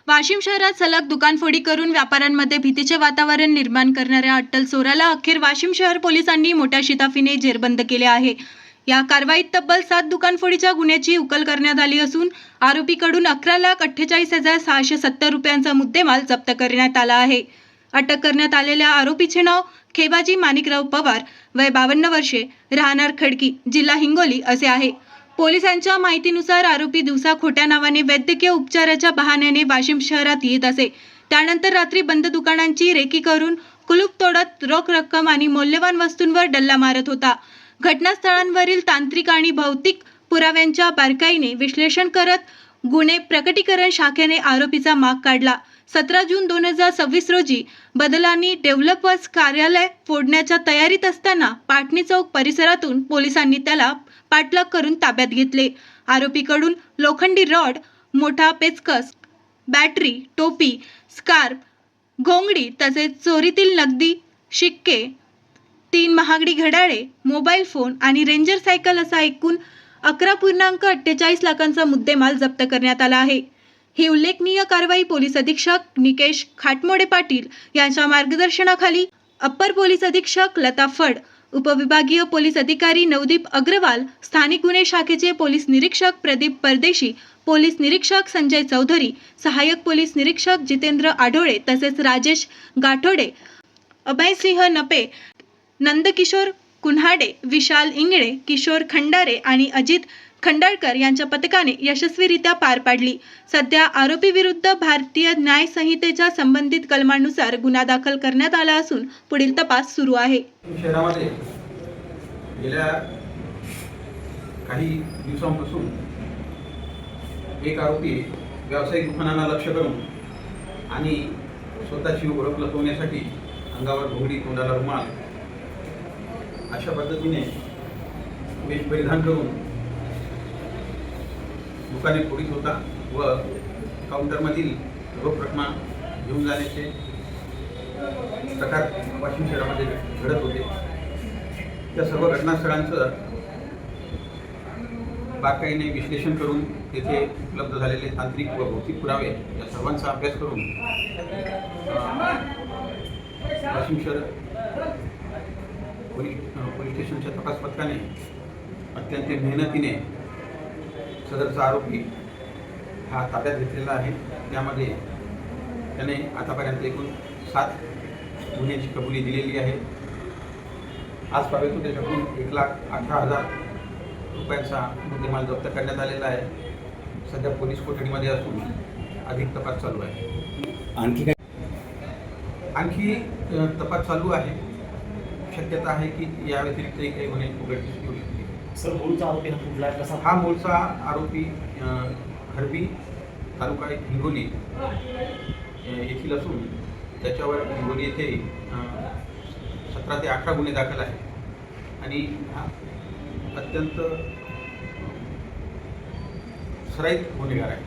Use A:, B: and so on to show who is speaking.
A: वाशिम शहरात सलग दुकानफोडी करून व्यापाऱ्यांमध्ये भीतीचे वातावरण निर्माण करणाऱ्या अट्टल चोराला अखेर वाशिम शहर पोलिसांनी मोठ्या शिताफीने जेरबंद केले आहे। या कारवाईत तब्बल 7 दुकानफोडीच्या गुन्ह्याची उकल करण्यात आली असून आरोपीकडून 11,48,670 रुपयांचा मुद्देमाल जप्त करण्यात आला आहे। अटक करण्यात आलेल्या आरोपीचे नाव खेबाजी माणिकराव पवार, वय 52 वर्षे, राहणार खडकी, जिल्हा हिंगोली असे आहे। पोलिसांच्या माहितीनुसार आरोपी दिवसा खोट्या नावाने वैद्यकीय उपचाराच्या बहाण्याने वाशिम शहरात येत असे। त्यानंतर रात्री बंद दुकानांची रेकी करून कुलूप तोडत रोख रक्कम आणि मौल्यवान वस्तूंवर डल्ला मारत होता। घटनास्थळांवरील तांत्रिक आणि भौतिक पुराव्यांच्या बारकाईने विश्लेषण करत गुन्हे प्रकटीकरण शाखेने आरोपीचा माग काढला। 17 जून 2026 रोजी बदलानी डेव्हलपर्स कार्यालय फोडण्याच्या तयारीत असताना पाटणी चौक परिसरातून पोलिसांनी त्याला पाठलाग करून ताब्यात घेतले। आरोपीकडून लोखंडी रॉड, मोठा पेचकस, बॅटरी, टोपी, स्कार्फ, घोंगडी तसेच चोरीतील नगदी, शिक्के, 3 महागडी घड्याळे, मोबाईल फोन आणि रेंजर सायकल असा एकूण 11.48 लाखांचा मुद्देमाल जप्त करण्यात आला आहे। ही उल्लेखनीय कारवाई पोलीस अधीक्षक निकेश खाटमोडे पाटील यांच्या मार्गदर्शनाखाली अप्पर पोलीस अधीक्षक लता फड, उपविभागीय पोलीस अधिकारी नवदीप अग्रवाल, स्थानिक गुन्हे शाखेचे पोलीस निरीक्षक प्रदीप परदेशी, पोलीस निरीक्षक संजय चौधरी, सहाय्यक पोलीस निरीक्षक जितेंद्र आढोळे तसेच राजेश गाठोडे, अभयसिंह नपे, नंदकिशोर कुन्हाडे, विशाल इंगळे, किशोर खंडारे आणि अजित खंडाळकर यांच्या पथकाने यशस्वीरित्या पार पाडली। सध्या आरोपी विरुद्ध भारतीय न्याय संहितेच्या संबंधित कलमांनुसार गुन्हा दाखल करण्यात आला असून पुढील तपास सुरू आहे।
B: शहरामध्ये गेल्या काही दिवसांपासून एक आरोपी व्यावसायिक दुकानांना लक्ष करून आणि स्वतःची ओळख लपवण्यासाठी अंगावर घोंगडी, तोंडाला रुमाल अशा पद्धतीने वेश परिधान करून दुकाने फोडीत होता व काउंटरमधील रोख रक्कम घेऊन जाण्याचे प्रकार वाशिम शहरामध्ये घडत होते। त्या सर्व घटनास्थळांचं बारकाईने विश्लेषण करून तेथे उपलब्ध झालेले तांत्रिक व भौतिक पुरावे या सर्वांचा अभ्यास करून वाशिम शहर पोलीस स्टेशनच्या तपास पथकाने अत्यंत मेहनतीने सदरचा आरोपी हा ताब्यात घेतलेला आहे। त्यामध्ये त्याने आतापर्यंत एकूण 7 गुन्ह्याची कबुली दिलेली आहे। आज पावेतो त्याच्याकडून 1,18,000 रुपयांचा मुद्देमाल जप्त करण्यात आलेला आहे। सध्या पोलीस कोठडीमध्ये असून अधिक तपास चालू आहे। आणखी तपास चालू आहे। शक्यता आहे की या व्यतिरिक्तही काही गुन्हे उघडकीस येऊ शकतील।
C: सर, मूळचा आरोपी हा कुठला आहे, कसा?
B: हा मूळचा आरोपी हरबी, तालुका हिंगोली येथील असून त्याच्यावर हिंगोली येथे 17 ते 18 गुन्हे दाखल आहे आणि हा अत्यंत सराईत गुन्हेगार आहे।